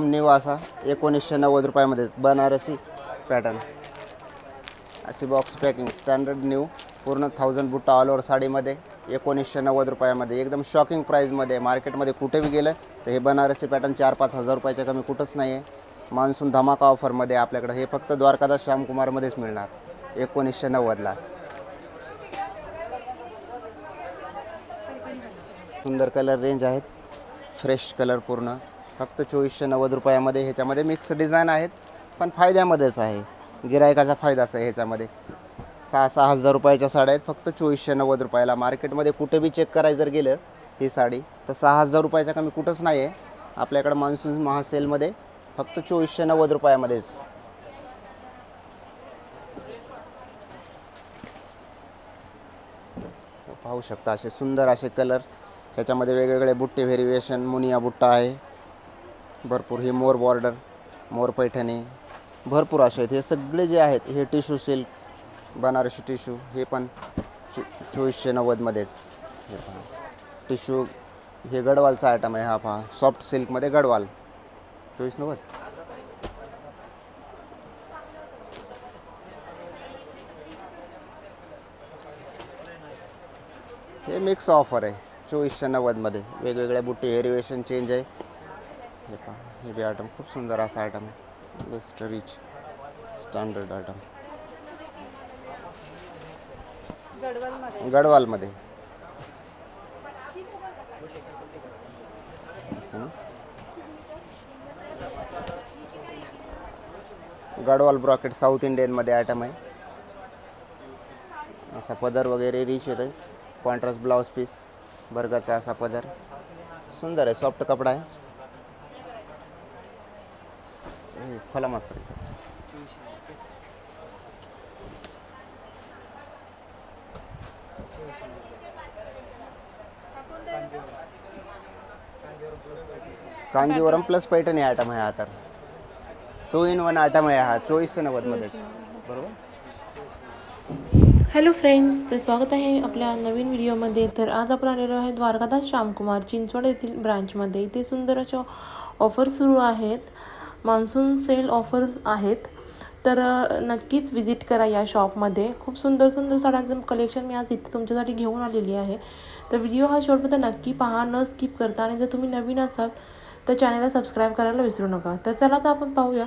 New असा 1990 रुपयामध्ये Banarasi pattern अशी बॉक्स पॅकिंग स्टँडर्ड न्यू पूर्ण 1000 बुट्टा ऑल ओव्हर साडीमध्ये 1990 रुपयामध्ये एकदम शॉकिंग प्राईजमध्ये. मार्केटमध्ये कुठे बी गेलं तर हे बनारसी पॅटर्न 4-5 हजार रुपयाच्या कमी कुठंच नाही आहे. मान्सून धमाका ऑफरमध्ये आपल्याकडे हे फक्त द्वारकादास श्यामकुमारमध्येच मिळणार 1990ला. सुंदर कलर रेंज आहेत, फ्रेश कलर पूर्ण फक्त 2490 रुपयामध्ये. ह्याच्यामध्ये मिक्स डिझाईन आहेत पण फायद्यामध्येच आहे, गिरायकाचा फायदाच आहे. ह्याच्यामध्ये 6-6 हजार रुपयाच्या साड्या आहेत फक्त 2490 रुपयाला. मार्केटमध्ये कुठे बी चेक करायला जर गेलं ही साडी तर 6000 रुपयाच्या कमी कुठंच नाही आहे. आपल्याकडे मान्सून महासेलमध्ये फक्त 2490 रुपयामध्येच. पाहू शकता असे सुंदर असे कलर. ह्याच्यामध्ये वेगवेगळे बुट्टे व्हेरिएशन, मुनिया बुट्टा आहे भरपूर. ही मोर बॉर्डर, मोर पैठणी भरपूर असे आहेत. हे सगळे जे आहेत हे टिश्यू सिल्क, बनारसी टिश्यू, हे पण 2490मध्येच. हे पहा टिश्यू, हे गडवालचा आयटम आहे. हा पहा सॉफ्ट सिल्कमध्ये गडवाल 2490. हे मिक्स ऑफर आहे 2490मध्ये. वेगवेगळ्या बुट्टी व्हेरिएशन चेंज आहे. हे पहा हे बी आयटम खूप सुंदर असा आयटम आहे. बेस्ट रिच स्टँडर्ड आयटम गडवालमध्ये. गडवाल ब्रॉकेट साऊथ इंडियनमध्ये आयटम आहे. असा पदर वगैरे रिच येतो. कॉन्ट्रास्ट ब्लाउज पीस, बर्गाचा असा पदर सुंदर आहे. सॉफ्ट कपडा आहे. फला मस्त आहे. कांजीवरम प्लस पैठणी आयटम आहे हा. तर 2 in 1 आयटम आहे हा 2490मध्येच. बरोबर. हॅलो फ्रेंड्स, तर स्वागत आहे आपल्या नवीन व्हिडिओमध्ये. तर आज आपण आलेलो आहे द्वारकादास श्यामकुमार चिंचवड येथील ब्रांचमध्ये. इथे सुंदर अशा ऑफर सुरू आहेत, मान्सून सेल ऑफर्स आहेत. तर नक्कीच विजिट करा या शॉपमध्ये. खूप सुंदर सुंदर साड्यांचं कलेक्शन मी आज इथे तुमच्यासाठी घेऊन आलेली आहे. तर व्हिडिओ हा शेवटपर्यंत नक्की पहा, न स्किप करता. आणि जर तुम्ही नवीन असाल तर चॅनलला सबस्क्राईब करायला विसरू नका. तर चला तर आपण पाहूया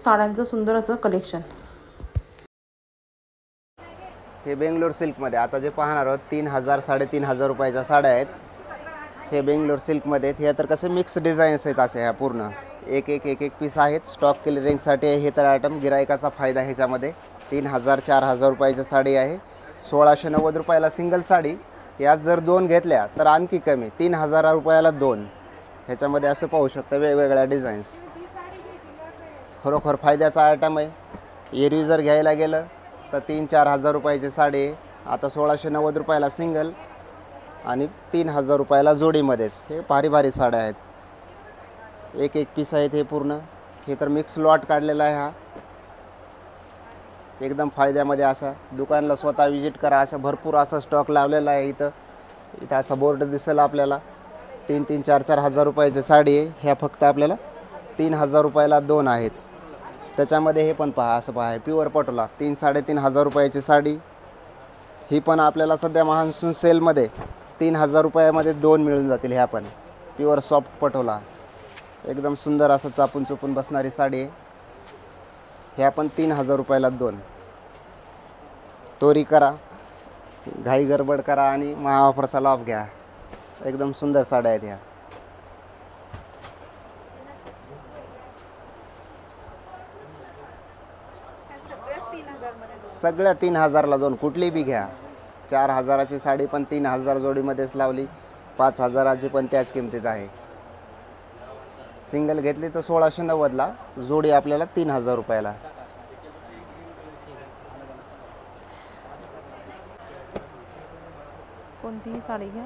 साड्यांचं सुंदर असं कलेक्शन. हे बेंगलोर सिल्कमध्ये आता जे पाहणार आहोत 3000-3500 रुपयाच्या साड्या आहेत. हे बेंगलोर सिल्कमध्ये आहेत. हे तर कसे मिक्स डिझाईन्स आहेत असे. ह्या पूर्ण एक पीस आहेत. स्टॉक क्लिअरिंगसाठी आहे हे तर आयटम. गिरायकाचा फायदा ह्याच्यामध्ये. 3000-4000 रुपयाची साडी आहे. 1690 रुपयाला सिंगल साडी. यात जर 2 घेतल्या तर आणखी कमी 3000 रुपयाला 2. ह्याच्यामध्ये असं पाहू शकता वेगवेगळ्या डिझाईन्स. खरोखर फायद्याचा आयटम आहे. एरवी जर घ्यायला गेलं तर 3-4 हजार रुपयाची साडी आहे. आता 1690 रुपयाला सिंगल आणि 3000 रुपयाला जोडीमध्येच. हे भारी भारी साड्या आहेत. एक पीस आहेत हे पूर्ण. हे तर मिक्स लॉट काढलेला आहे हा. एकदम फायद्यामध्ये असा. दुकानला स्वतः विजिट करा. अशा भरपूर असा स्टॉक लावलेला आहे इथं असा बोर्ड दिसेल आपल्याला. 3-3, 4-4 हजार रुपयाची साडी आहे. ह्या फक्त आपल्याला 3000 रुपयाला 2 आहेत. त्याच्यामध्ये हे पण पहा असं पहा प्युअर पटोला 3-3.5 हजार रुपयाची साडी. ही पण आपल्याला सध्या मान्सून सेलमध्ये 3000 रुपयामध्ये 2 मिळून जातील. ह्या पण प्युअर सॉफ्ट पटोला एकदम सुंदर असं चापून चुपून बसणारी साडी आहे. ह्या पण 3000 रुपयाला 2. तोरी करा, घाई गडबड करा आणि महाऑफरचा लाभ घ्या. एकदम सुंदर साड्या आहेत ह्या. सगळ्या 3000ला 2. कुठली बी घ्या. 4000ची साडी पण 3000 जोडीमध्येच लावली. 5000ची पण त्याच किमतीत आहे. सिंगल घेतली तर 1690ला, जोडी आपल्याला 3000 रुपयाला. कोणतीही साडी घ्या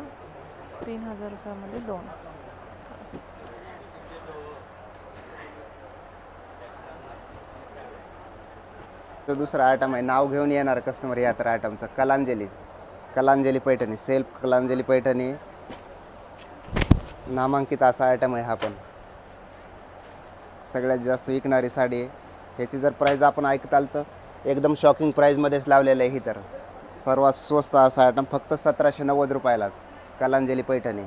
3000 रुपयामध्ये 2. तो दुसरा आयटम आहे. नाव घेऊन येणार कस्टमर या तर आयटमचं कलांजली पैठणी, सेल्फ कलांजली पैठणी नामांकित असा आयटम आहे हा पण. सगळ्यात जास्त विकणारी साडी आहे. ह्याची जर प्राईज आपण ऐकताल तर एकदम शॉकिंग प्राईजमध्येच लावलेलं आहे. ही तर सर्वात स्वस्त असा आयटम फक्त 1790 रुपयालाच. कलांजली पैठणी.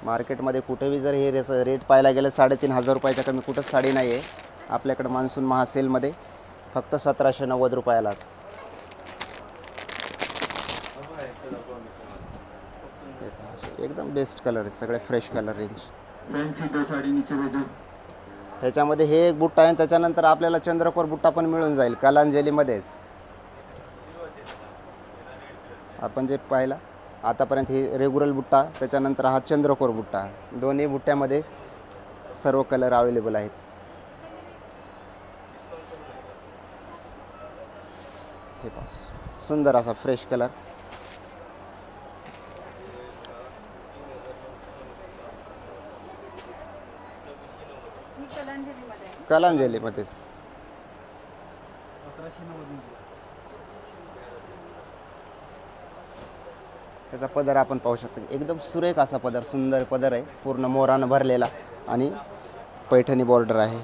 मार्केटमध्ये कुठेही जर हे रेट पाहायला गेलं 3500 रुपयाच्या कमी कुठंच साडी नाही आहे. आपल्याकडे मान्सून महासेलमध्ये फक्त 1790 रुपयालाच. एकदम बेस्ट कलर आहे. सगळे फ्रेश कलर रेंज. ह्याच्यामध्ये हे एक बुट्टा आहे. त्याच्यानंतर आपल्याला चंद्रकोर बुट्टा पण मिळून जाईल कलांजलीमध्येच. आपण जे पाहिला आतापर्यंत हे रेग्युलर बुट्टा, त्याच्यानंतर हा चंद्रकोर बुट्टा. दोन्ही बुट्ट्यामध्ये सर्व कलर अवेलेबल आहेत. हे पहा सुंदर असा फ्रेश कलर. कलांजलीमध्येच 1790. त्याचा पदर आपण पाहू शकतो. एकदम सुरेख असा पदर, सुंदर पदर आहे. पूर्ण मोरानं भरलेला आणि पैठणी बॉर्डर आहे.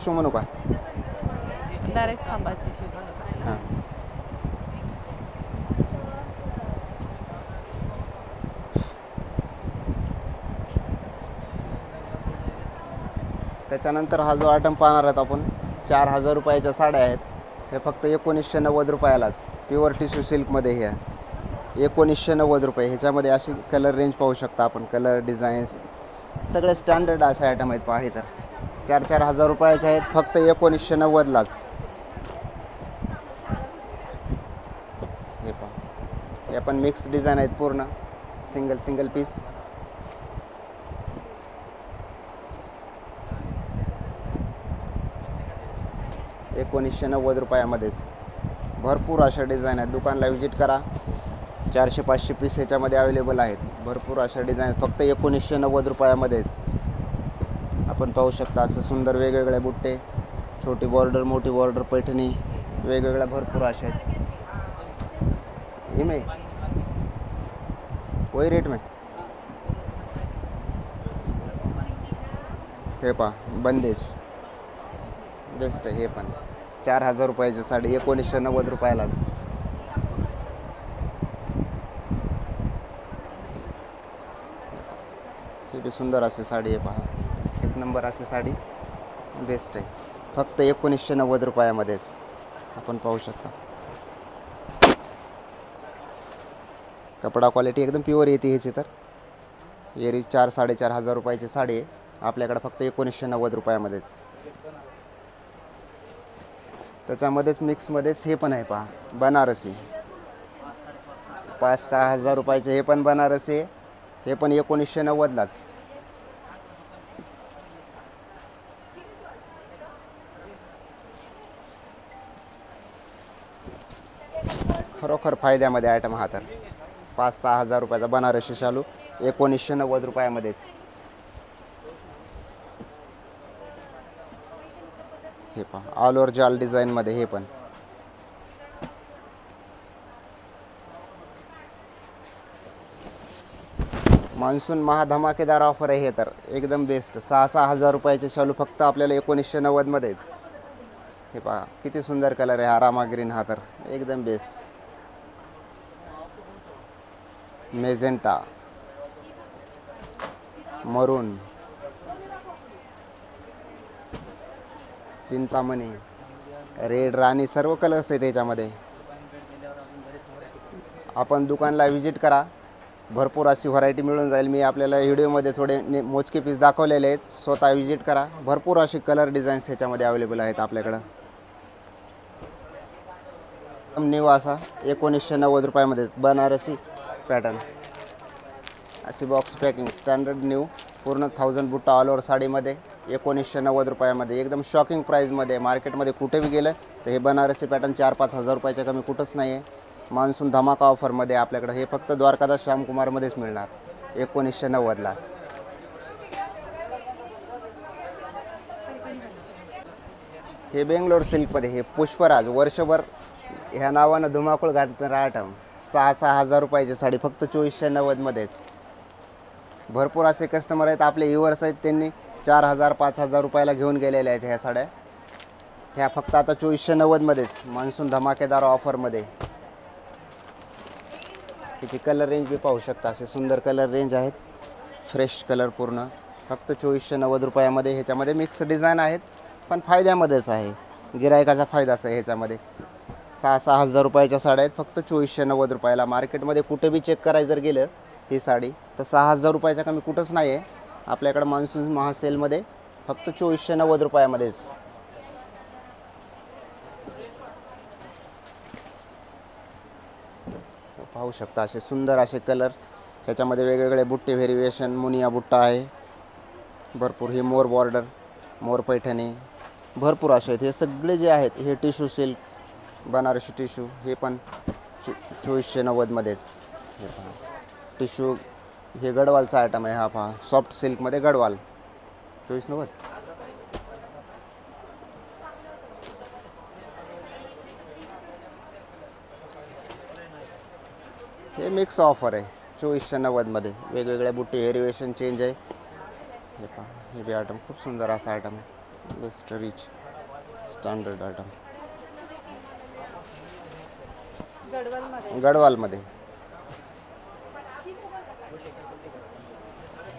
शो म्हणू का? डायरेक्ट थांबायची. हां. त्याच्यानंतर हा जो आयटम पाहणार आहोत आपण 4000 रुपयाच्या साड्या आहेत. हे फक्त 1990 रुपयालाच. प्युअर टिश्यू सिल्कमध्ये हे आहे 1990 रुपये. ह्याच्यामध्ये अशी कलर रेंज पाहू शकता आपण. कलर डिझाईन्स सगळे स्टँडर्ड असे आयटम आहेत. पहा तर 4-4 हजार रुपयाचे आहेत फक्त 1990लाच. हे पहा हे पण मिक्स डिझाईन आहेत पूर्ण. Single piece. ₹1990 रुपयामध्येच भरपूर अशा डिझाईन आहेत. दुकानला व्हिजिट करा. 400-500 पीस ह्याच्यामध्ये अवेलेबल आहेत. भरपूर अशा डिझाईन फक्त 1990 रुपयामध्येच. आपण पाहू शकता असं सुंदर वेगवेगळे बुट्टे, छोटी बॉर्डर, मोठी बॉर्डर, पैठणी वेगवेगळ्या भरपूर अशा आहेत. में वही रेट में हे पहा बंदेज बेस्ट आहे. हे पण 4000 रुपयाची साडी 1990 रुपयालाच. हे बी सुंदर अशी साडी आहे. पहा एक नंबर अशी साडी बेस्ट आहे. फक्त 1990 रुपयामध्येच आपण पाहू शकता. कपडा क्वालिटी एकदम प्युअर येते ह्याची. तर एरी 4-4.5 हजार रुपयाची साडी आहे आपल्याकडे फक्त 1990 रुपयामध्येच. त्याच्यामध्येच मिक्समध्येच हे पण आहे. पहा बनारसी 5-6 हजार रुपयाचे. हे पण बनारसी आहे. हे पण 1990लाच. खरोखर फायद्यामध्ये आयटम हा. तर 5-6 हजार रुपयाचा बनारसी शालू 1990 रुपयामध्येच. हे पहा ऑल ओव्हर जाल डिझाईनमध्ये. हे पण मान्सून महाधमाकेदार ऑफर आहे. हे तर एकदम बेस्ट. 6-6 हजार रुपयाचे शालू फक्त आपल्याला 1990मध्येच. हे पहा किती सुंदर कलर आहे हा रामा ग्रीन. हा तर एकदम बेस्ट. मेजेंटा, मरून, चिंतामणी, रेड, राणी सर्व कलर्स आहेत याच्यामध्ये. आपण दुकानला व्हिजिट करा. भरपूर अशी व्हरायटी मिळून जाईल. मी आपल्याला व्हिडिओमध्ये थोडे मोजके पीस दाखवलेले आहेत. स्वतः व्हिजिट करा. भरपूर अशी कलर डिझाईन्स ह्याच्यामध्ये अवेलेबल आहेत आपल्याकडं. न्यू असा 1990 रुपयामध्ये बनारसी पॅटर्न अशी बॉक्स पॅकिंग स्टँडर्ड न्यू पूर्ण 1000 बुट्टा ऑल ओव्हर साडीमध्ये 1990 रुपयामध्ये. एकदम शॉकिंग प्राईजमध्ये. मार्केटमध्ये कुठेही गेलं तर हे बनारसी पॅटर्न 4-5 हजार रुपयाच्या कमी कुठंच नाही आहे. मान्सून धमाका ऑफरमध्ये आपल्याकडं हे फक्त द्वारकादास श्यामकुमारमध्येच मिळणार 1990ला. हे बेंगलोर सिल्कमध्ये हे पुष्पराज वर्षभर ह्या नावानं धुमाकूळ घालणारा आयटम 6-6 हजार रुपयाची साडी फक्त 2490मध्येच. भरपूर असे कस्टमर आहेत आपले व्ह्युअर्स आहेत, त्यांनी 4000-5000 रुपयाला घेऊन गेलेले आहेत ह्या साड्या. ह्या फक्त आता 2490मध्येच मान्सून धमाकेदार ऑफरमध्ये. त्याची कलर रेंज बी पाहू शकता, असे सुंदर कलर रेंज आहेत, फ्रेश कलर पूर्ण फक्त 2490 रुपयामध्ये. ह्याच्यामध्ये मिक्स डिझाईन आहेत पण फायद्यामध्येच आहे, गिरायकाचा फायदाच आहे ह्याच्यामध्ये. 6-6 हजार रुपयाच्या साड्या आहेत फक्त 2490 रुपयाला. मार्केटमध्ये कुठे बी चेक करायला जर गेलं ही साडी तर 6 हजार रुपयाच्या कमी कुठंच नाही आहे. आपल्याकडं मान्सून महासेलमध्ये फक्त 2490 रुपयामध्येच. पाहू शकता असे सुंदर असे कलर. ह्याच्यामध्ये वेगवेगळे बुट्टे व्हेरिएशन, मुनिया बुट्टा आहे भरपूर. हे मोर बॉर्डर, मोर पैठणी भरपूर असे आहेत. हे सगळे जे आहेत हे टिश्यू सिल्क, बनारसी टिश्यू, हे पण 2490मध्येच. हे पहा टिश्यू, हे गडवालचा आयटम आहे. हा पहा सॉफ्ट सिल्कमध्ये गडवाल 2490. हे मिक्स ऑफर आहे 2490मध्ये. वेगवेगळ्या बुट्टी व्हेरिएशन चेंज आहे. हे पहा हे बी आयटम खूप सुंदर असा आयटम आहे, बेस्ट रिच स्टँडर्ड आयटम गडवालमध्ये.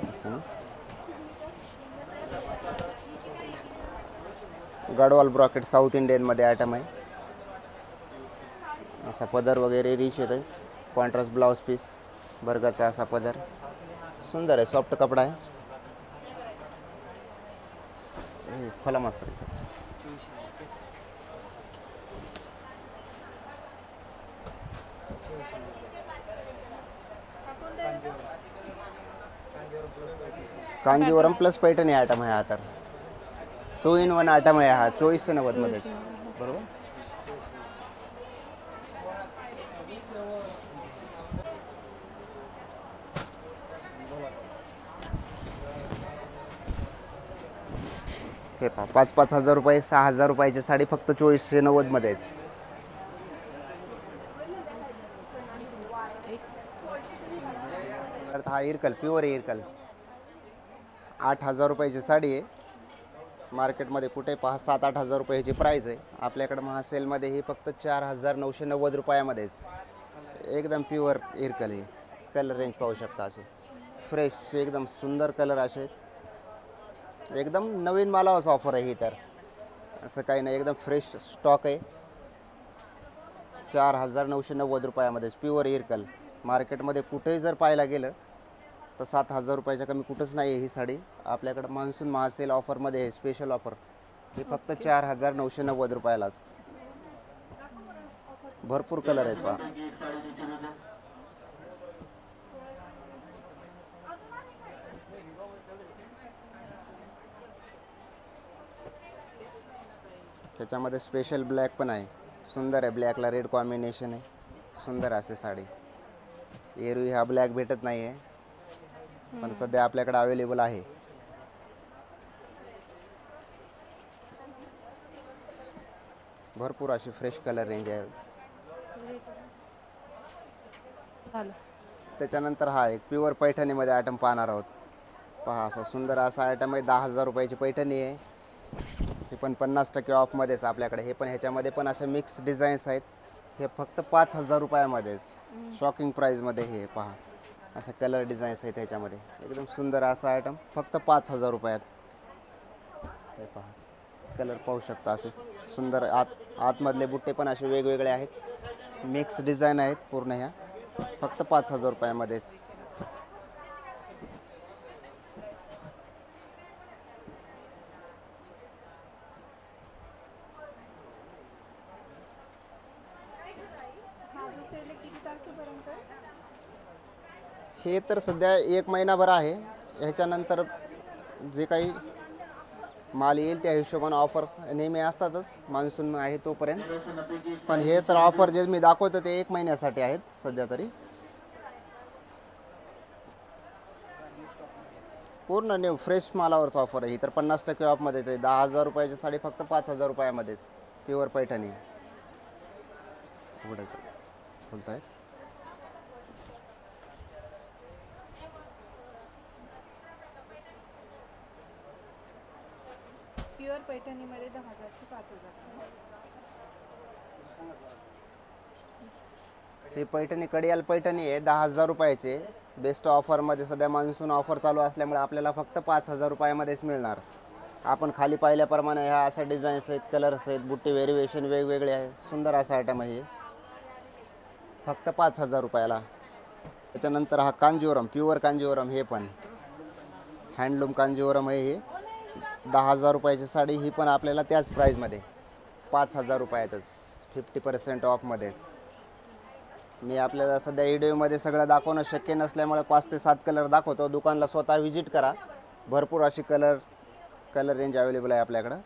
असं ना, गडवाल ब्रॉकेट साऊथ इंडियनमध्ये आयटम आहे. असा पदर वगैरे रिच येतो, कॉन्ट्रास्ट ब्लाउज पीस, बर्गाचा असा पदर, सुंदर आहे, सॉफ्ट कपडा आहे, फला मस्त आहे. कांजीवरम प्लस पैठणी आयटम आहे हा, तर 2 in 1 आयटम आहे हा 2490मध्येच. बरोबर. हे पहा 5-5 हजार रुपये, 6 हजार रुपयाची साडी फक्त 2490मध्येच. हा इरकल, प्युअर इरकल 8 हजार रुपयाची साडी आहे. मार्केटमध्ये कुठे पहा 7-8 हजार रुपये ह्याची प्राईस आहे. आपल्याकडे महासेलमध्ये ही फक्त 4990 रुपयामध्येच. एकदम प्युअर इरकल आहे. कलर रेंज पाहू शकता, असे फ्रेश एकदम सुंदर कलर असे. एकदम नवीन मालावरच ऑफर आहे ही, तर असं काही नाही, एकदम फ्रेश स्टॉक आहे. 4990 रुपयामध्येच प्युअर इरकल. मार्केटमध्ये कुठेही जर पाहायला गेलं तर 7 हजार रुपयाच्या कमी कुठंच नाही आहे ही साडी. आपल्याकडं मान्सून महासेल ऑफरमध्ये आहे, स्पेशल ऑफर. हे फक्त 4990 रुपयालाच. भरपूर कलर आहेत पहा. त्याच्यामध्ये स्पेशल ब्लॅक पण आहे, सुंदर आहे. ब्लॅकला रेड कॉम्बिनेशन आहे, सुंदर असे साडी. एरवी हा ब्लॅक भेटत नाही आहे पण सध्या आपल्याकडे अवेलेबल आहे. भरपूर अशी फ्रेश कलर रेंज आहे. त्याच्यानंतर हा एक प्युअर पैठणीमध्ये आयटम पाहणार आहोत. पहा असा सुंदर असा आयटम आहे. 10 हजार रुपयाची पैठणी आहे. हे पण 50% ऑफमध्येच आपल्याकडे. हे पण ह्याच्यामध्ये पण असे मिक्स डिझाईन्स आहेत. हे फक्त 5 हजार रुपयामध्येच, शॉकिंग प्राईजमध्ये. हे पहा असा कलर डिझाईन्स आहेत ह्याच्यामध्ये. एकदम सुंदर असा आयटम फक्त 5 हजार रुपयात. हे पहा कलर पाहू शकता, असे सुंदर. आतमधले बुट्टे पण असे वेगवेगळे आहेत, मिक्स डिझाईन आहेत पूर्ण. ह्या फक्त 5 हजार रुपयामध्येच. हे तर सध्या 1 महिनाभर आहे. ह्याच्यानंतर जे काही माल येईल त्या हिशोबाने ऑफर नेहमी असतातच, मान्सून आहे तोपर्यंत. पण हे तर ऑफर जे मी दाखवतो ते 1 महिन्यासाठी आहेत सध्या तरी. पूर्ण न्यू फ्रेश मालावरच ऑफर आहे ही तर. 50% ऑफमध्येच आहे. 10,000 रुपयाची साडी फक्त 5,000 रुपयामध्येच, प्युअर पैठणी. उघडं बोलत आहे. प्युअर पैठणीमध्ये 10,000ची 5,000. ही पैठणी कडियाल पैठणी आहे 10,000 रुपयाचे. बेस्ट ऑफरमध्ये सध्या मान्सून ऑफर चालू असल्यामुळे आपल्याला फक्त 5,000 रुपयामध्येच मिळणार. आपण खाली पाहिल्याप्रमाणे ह्या अशा डिझाईन्स आहेत, कलर्स आहेत, बुट्टी व्हेरिएशन वेगवेगळे आहे. सुंदर असा आयटम आहे फक्त 5,000 रुपयाला. त्याच्यानंतर हा कांजीवरम, प्युअर कांजीवरम, हे पण हँडलूम कांजीवरम आहे. हे 10,000 रुपयाची साडी, ही पण आपल्याला त्याच प्राईजमध्ये 5,000 रुपयातच 50% ऑफमध्येच. मी आपल्याला सध्या व्हिडिओमध्ये सगळं दाखवणं शक्य नसल्यामुळे 5 ते 7 कलर दाखवतो. दुकानला स्वतः व्हिजिट करा. भरपूर अशी कलर रेंज अवेलेबल आहे आपल्याकडं.